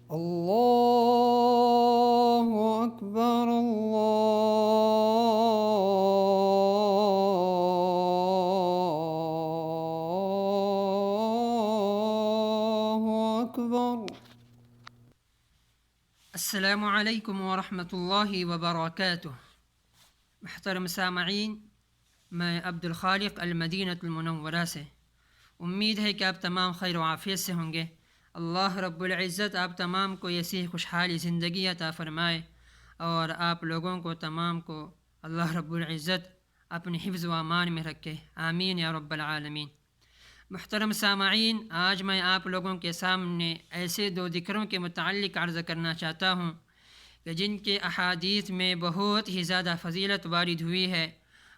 اللہ اکبر اللہ اکبر۔ السلام علیکم ورحمۃ اللہ وبرکاتہ۔ محترم سامعین، میں عبد الخالق المدینۃ المنورہ سے امید ہے کہ آپ تمام خیر و عافیت سے ہوں گے۔ اللہ رب العزت آپ تمام کو ایسی خوشحالی زندگی عطا فرمائے اور آپ لوگوں کو تمام کو اللہ رب العزت اپنے حفظ و امان میں رکھے، آمین یا رب العالمین۔ محترم سامعین، آج میں آپ لوگوں کے سامنے ایسے دو ذکروں کے متعلق عرض کرنا چاہتا ہوں کہ جن کے احادیث میں بہت ہی زیادہ فضیلت وارد ہوئی ہے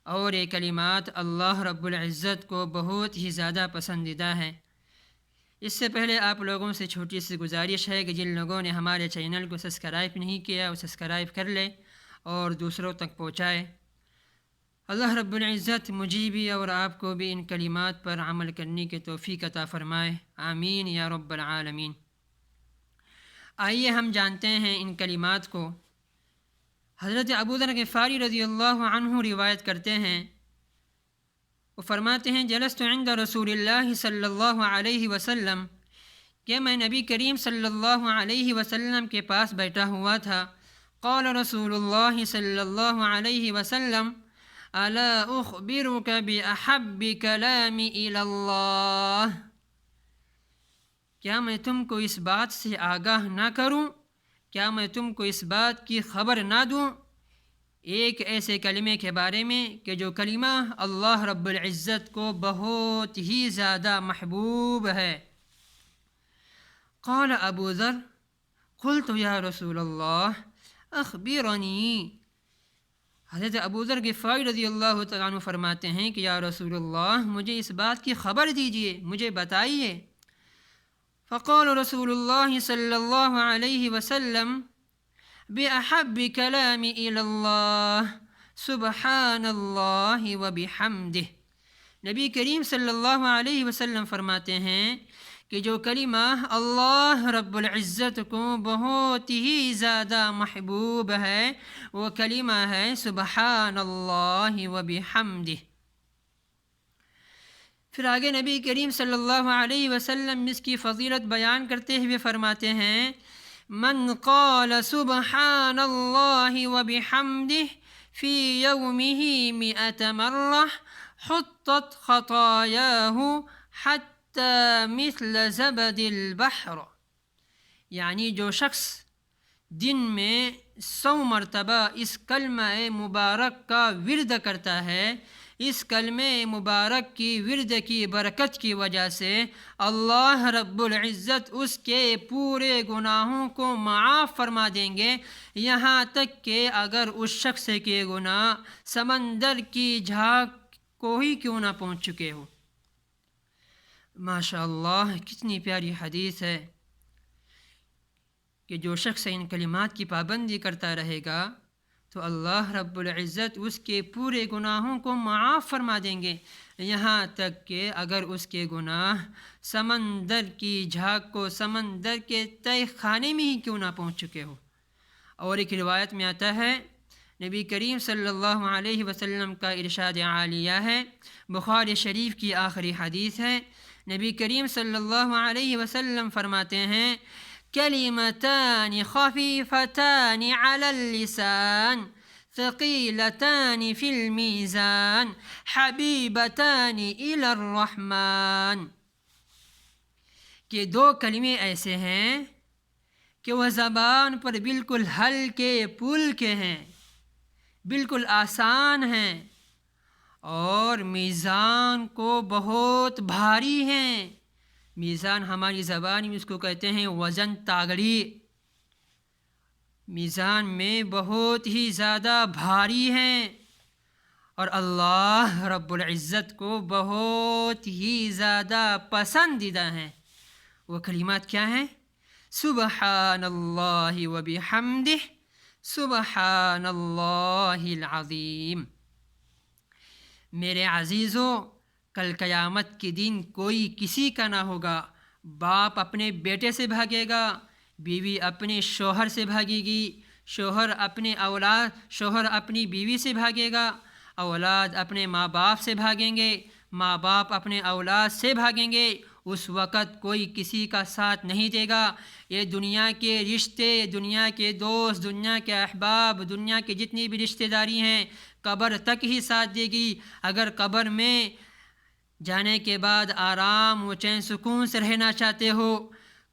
اور یہ کلمات اللہ رب العزت کو بہت ہی زیادہ پسندیدہ ہیں۔ اس سے پہلے آپ لوگوں سے چھوٹی سی گزارش ہے کہ جن لوگوں نے ہمارے چینل کو سبسکرائب نہیں کیا وہ سبسکرائب کر لے اور دوسروں تک پہنچائے۔ اللہ رب العزت مجھے بھی اور آپ کو بھی ان کلمات پر عمل کرنے کی توفیق عطا فرمائے، آمین یا رب العالمین۔ آئیے ہم جانتے ہیں ان کلمات کو۔ حضرت ابوذر غفاری رضی اللہ عنہ روایت کرتے ہیں، وہ فرماتے ہیں جلست عند رسول اللہ صلی اللہ علیہ وسلم، کہ میں نبی کریم صلی اللہ علیہ وسلم کے پاس بیٹھا ہوا تھا۔ قال رسول اللہ صلی اللہ علیہ وسلم الا اخبرک باحب کلام الی اللہ، کیا میں تم کو اس بات سے آگاہ نہ کروں، کیا میں تم کو اس بات کی خبر نہ دوں ایک ایسے کلمے کے بارے میں کہ جو کلمہ اللہ رب العزت کو بہت ہی زیادہ محبوب ہے۔ قال ابو ذر قلت یا رسول اللہ اخبرنی، حضرت ابو ذر غفاری رضی اللہ تعالیٰ عنہ فرماتے ہیں کہ یا رسول اللہ مجھے اس بات کی خبر دیجئے، مجھے بتائیے۔ فقال رسول اللہ صلی اللہ علیہ وسلم بأحب کلام الی اللہ سبحان اللہ وبحمدہ، نبی کریم صلی اللہ علیہ وسلم فرماتے ہیں کہ جو کلمہ اللہ رب العزت کو بہت ہی زیادہ محبوب ہے وہ کلمہ ہے سبحان اللہ وبحمدہ۔ پھر آگے نبی کریم صلی اللہ علیہ وسلم اس کی فضیلت بیان کرتے ہوئے فرماتے ہیں من قال سبحان اللہ وبحمدہ فی یومہ 100 مرہ حطت خطایاہ حتی مثل زبد البحر، یعنی جو شخص دن میں 100 مرتبہ اس کلمہ مبارک کا ورد کرتا ہے، اس کلمہ مبارک کی ورد کی برکت کی وجہ سے اللہ رب العزت اس کے پورے گناہوں کو معاف فرما دیں گے، یہاں تک کہ اگر اس شخص کے گناہ سمندر کی جھاگ کو ہی کیوں نہ پہنچ چکے ہو۔ ماشاء اللہ، کتنی پیاری حدیث ہے کہ جو شخص ان کلمات کی پابندی کرتا رہے گا تو اللہ رب العزت اس کے پورے گناہوں کو معاف فرما دیں گے، یہاں تک کہ اگر اس کے گناہ سمندر کی جھاگ کو سمندر کے تہہ خانے میں ہی کیوں نہ پہنچ چکے ہو۔ اور ایک روایت میں آتا ہے نبی کریم صلی اللہ علیہ وسلم کا ارشاد عالیہ ہے، بخاری شریف کی آخری حدیث ہے، نبی کریم صلی اللہ علیہ وسلم فرماتے ہیں کلمتان خفیفتان علی اللسان ثقیلتان فی المیزان حبیبتان الی الرحمن، کہ دو کلمے ایسے ہیں کہ وہ زبان پر بالکل ہلکے پھلکے ہیں، بالکل آسان ہیں اور میزان کو بہت بھاری ہیں۔ میزان ہماری زبان میں اس کو کہتے ہیں وزن تاگڑی، میزان میں بہت ہی زیادہ بھاری ہیں اور اللہ رب العزت کو بہت ہی زیادہ پسندیدہ ہیں۔ وہ کلمات کیا ہیں؟ سبحان اللہ وبحمدہ سبحان اللہ العظیم۔ میرے عزیزو، کل قیامت کے دن کوئی کسی کا نہ ہوگا، باپ اپنے بیٹے سے بھاگے گا، بیوی اپنے شوہر سے بھاگے گی، شوہر اپنی بیوی سے بھاگے گا، اولاد اپنے ماں باپ سے بھاگیں گے، ماں باپ اپنے اولاد سے بھاگیں گے، اس وقت کوئی کسی کا ساتھ نہیں دے گا۔ یہ دنیا کے رشتے، دنیا کے دوست، دنیا کے احباب، دنیا کے جتنی بھی رشتہ داری ہیں، قبر تک ہی ساتھ دے گی۔ اگر قبر میں جانے کے بعد آرام و چین سکون سے رہنا چاہتے ہو،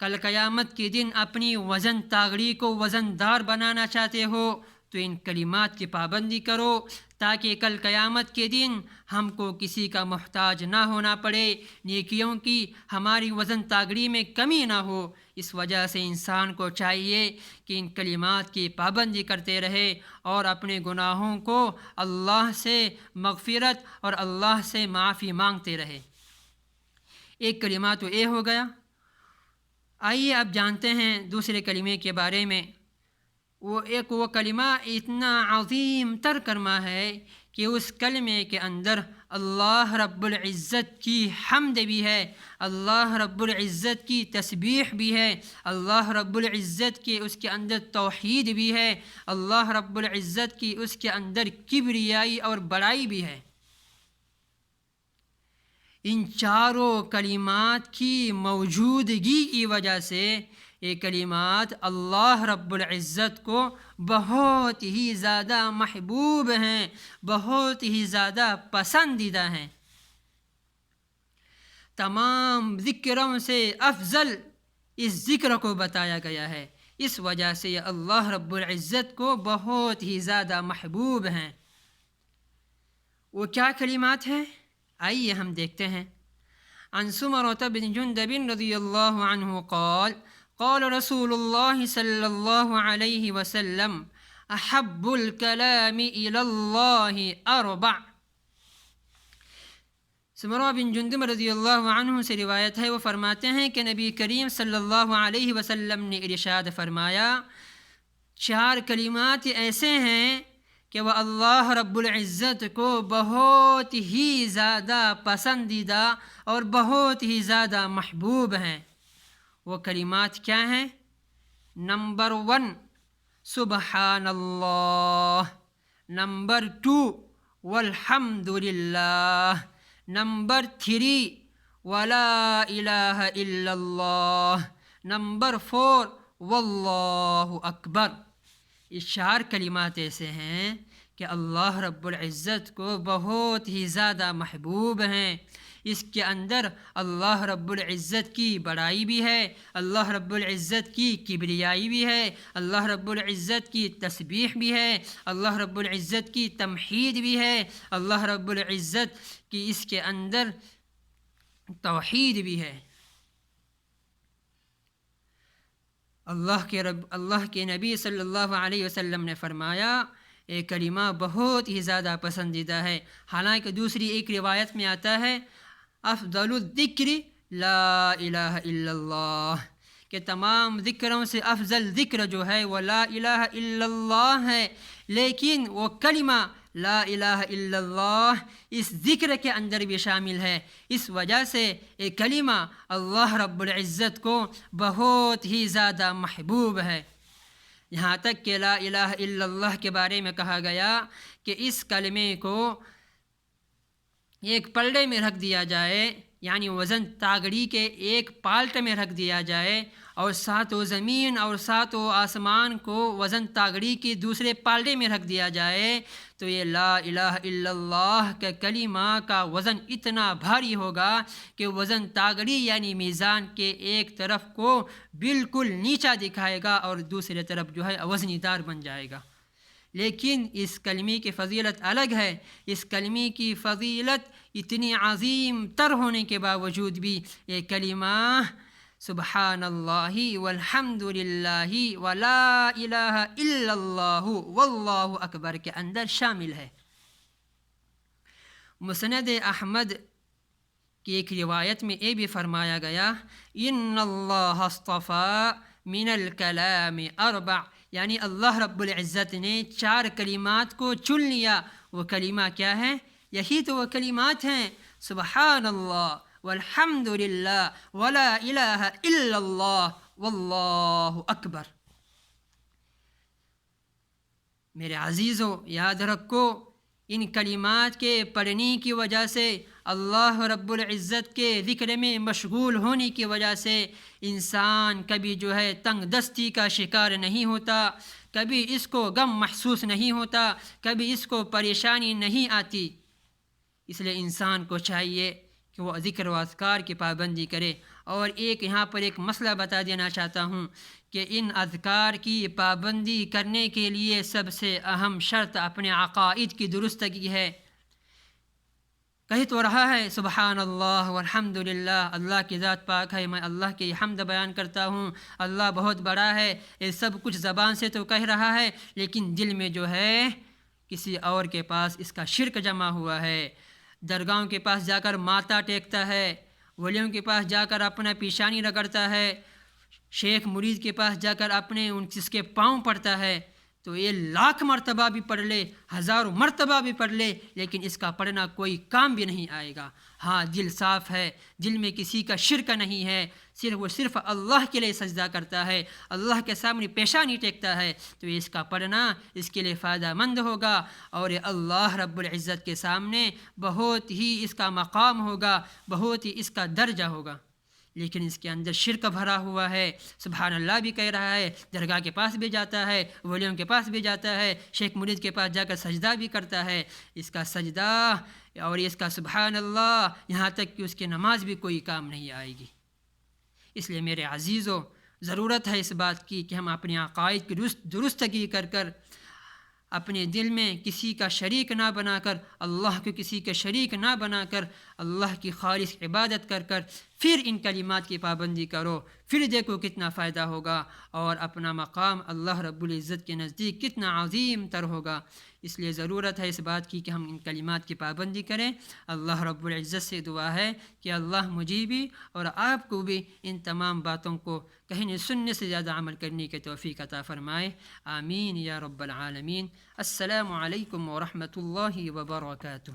کل قیامت کے دن اپنی وزن طاغڑی کو وزن دار بنانا چاہتے ہو، تو ان کلمات کی پابندی کرو، تاکہ کل قیامت کے دن ہم کو کسی کا محتاج نہ ہونا پڑے، نیکیوں کی ہماری وزن طاغڑی میں کمی نہ ہو۔ اس وجہ سے انسان کو چاہیے کہ ان کلمات کی پابندی کرتے رہے اور اپنے گناہوں کو اللہ سے مغفرت اور اللہ سے معافی مانگتے رہے۔ ایک کلمہ تو یہ ہو گیا۔ آئیے اب جانتے ہیں دوسرے کلمے کے بارے میں۔ وہ کلمہ اتنا عظیم تر کلمہ ہے کہ اس کلمے کے اندر اللہ رب العزت کی حمد بھی ہے، اللہ رب العزت کی تسبیح بھی ہے، اللہ رب العزت کی اس کے اندر توحید بھی ہے، اللہ رب العزت کی اس کے اندر کبریائی اور بڑائی بھی ہے۔ ان چاروں کلمات کی موجودگی کی وجہ سے یہ کلمات اللہ رب العزت کو بہت ہی زیادہ محبوب ہیں، بہت ہی زیادہ پسندیدہ ہیں۔ تمام ذکروں سے افضل اس ذکر کو بتایا گیا ہے، اس وجہ سے یہ اللہ رب العزت کو بہت ہی زیادہ محبوب ہیں۔ وہ کیا کلمات ہیں؟ آئیے ہم دیکھتے ہیں۔ عن سمرة بن جندب رضی اللہ عنہ قال قال رسول اللہ صلی اللہ علیہ وسلم احب الکلام الی اللہ اربع۔ سمرہ بن جندب رضی اللہ عنہ سے روایت ہے، وہ فرماتے ہیں کہ نبی کریم صلی اللہ علیہ وسلم نے ارشاد فرمایا، چار کلمات ایسے ہیں کہ وہ اللہ رب العزت کو بہت ہی زیادہ پسندیدہ اور بہت ہی زیادہ محبوب ہیں۔ وہ کلمات کیا ہیں؟ نمبر 1 سبحان اللہ، نمبر 2 والحمد للہ، نمبر 3 ولا الہ الا اللہ، نمبر 4 واللہ اکبر۔ یہ چار کلمات ایسے ہیں کہ اللہ رب العزت کو بہت ہی زیادہ محبوب ہیں۔ اس کے اندر اللہ رب العزت کی بڑائی بھی ہے، اللہ رب العزت کی کبریائی بھی ہے، اللہ رب العزت کی تسبیح بھی ہے، اللہ رب العزت کی تمحید بھی ہے، اللہ رب العزت کی اس کے اندر توحید بھی ہے۔ اللہ کے نبی صلی اللہ علیہ وسلم نے فرمایا، یہ کلمہ بہت ہی زیادہ پسندیدہ ہے۔ حالانکہ دوسری ایک روایت میں آتا ہے افضل الذکر لا الہ الا اللہ، کہ تمام ذکروں سے افضل ذکر جو ہے وہ لا الہ الا اللہ ہے، لیکن وہ کلمہ لا الہ الا اللہ اس ذکر کے اندر بھی شامل ہے۔ اس وجہ سے یہ کلمہ اللہ رب العزت کو بہت ہی زیادہ محبوب ہے، یہاں تک کہ لا الہ الا اللہ کے بارے میں کہا گیا کہ اس کلمے کو ایک پلڑے میں رکھ دیا جائے، یعنی وزن طاغڑی کے ایک پالٹ میں رکھ دیا جائے، اور ساتوں زمین اور ساتوں آسمان کو وزن طاغڑی کی دوسرے پالٹے میں رکھ دیا جائے، تو یہ لا الہ الا اللہ کا کلمہ کا وزن اتنا بھاری ہوگا کہ وزن طاغڑی یعنی میزان کے ایک طرف کو بالکل نیچا دکھائے گا اور دوسرے طرف جو ہے وزنی دار بن جائے گا۔ لیکن اس کلمے کی فضیلت الگ ہے، اس کلمے کی فضیلت اتنی عظیم تر ہونے کے باوجود بھی یہ کلمہ سبحان اللہ والحمد للہ ولا الہ الا اللہ واللہ اکبر کے اندر شامل ہے۔ مسند احمد کی ایک روایت میں یہ بھی فرمایا گیا، ان اللہ اصطفیٰ من الکلام اربع، یعنی اللہ رب العزت نے چار کلمات کو چن لیا۔ وہ کلمہ کیا ہے؟ یہی تو وہ کلمات ہیں، سبحان اللہ والحمد للہ ولا الہ الا اللہ واللہ اکبر۔ میرے عزیزو، یاد رکھو ان کلمات کے پڑھنے کی وجہ سے، اللہ رب العزت کے ذکر میں مشغول ہونے کی وجہ سے انسان کبھی تنگ دستی کا شکار نہیں ہوتا، کبھی اس کو غم محسوس نہیں ہوتا، کبھی اس کو پریشانی نہیں آتی۔ اس لیے انسان کو چاہیے کہ وہ ذکر و اذکار کی پابندی کرے۔ اور یہاں پر ایک مسئلہ بتا دینا چاہتا ہوں کہ ان اذکار کی پابندی کرنے کے لیے سب سے اہم شرط اپنے عقائد کی درستگی ہے۔ کہہ تو رہا ہے سبحان اللہ والحمد للہ، اللہ کی ذات پاک ہے، میں اللہ کی حمد بیان کرتا ہوں، اللہ بہت بڑا ہے، یہ سب کچھ زبان سے تو کہہ رہا ہے، لیکن دل میں کسی اور کے پاس اس کا شرک جمع ہوا ہے۔ درگاہوں کے پاس جا کر ماتھا ٹیکتا ہے، ولیوں کے پاس جا کر اپنا پیشانی رگڑتا ہے، شیخ مرید کے پاس جا کر جس کے پاؤں پڑتا ہے، تو یہ 1,00,000 مرتبہ بھی پڑھ لے، 1000 مرتبہ بھی پڑھ لے، لیکن اس کا پڑھنا کوئی کام بھی نہیں آئے گا۔ ہاں، دل صاف ہے، دل میں کسی کا شرک نہیں ہے، صرف اللہ کے لیے سجدہ کرتا ہے، اللہ کے سامنے پیشانی ٹیکتا ہے، تو اس کا پڑھنا اس کے لیے فائدہ مند ہوگا، اور یہ اللہ رب العزت کے سامنے بہت ہی اس کا مقام ہوگا، بہت ہی اس کا درجہ ہوگا۔ لیکن اس کے اندر شرک بھرا ہوا ہے، سبحان اللہ بھی کہہ رہا ہے، درگاہ کے پاس بھی جاتا ہے، ولیوں کے پاس بھی جاتا ہے، شیخ مرید کے پاس جا کر سجدہ بھی کرتا ہے، اس کا سجدہ اور اس کا سبحان اللہ، یہاں تک کہ اس کی نماز بھی کوئی کام نہیں آئے گی۔ اس لیے میرے عزیزو، ضرورت ہے اس بات کی کہ ہم اپنے عقائد کی درستگی کر اپنے دل میں کسی کا شریک نہ بنا کر، اللہ کو کسی کا شریک نہ بنا کر، اللہ کی خالص عبادت کر پھر ان کلمات کی پابندی کرو، پھر دیکھو کتنا فائدہ ہوگا، اور اپنا مقام اللہ رب العزت کے نزدیک کتنا عظیم تر ہوگا۔ اس لیے ضرورت ہے اس بات کی کہ ہم ان کلمات کی پابندی کریں۔ اللہ رب العزت سے دعا ہے کہ اللہ مجھے بھی اور آپ کو بھی ان تمام باتوں کو کہنے سننے سے زیادہ عمل کرنے کی توفیق عطا فرمائے، آمین یا رب العالمین۔ السلام علیکم ورحمۃ اللہ وبرکاتہ۔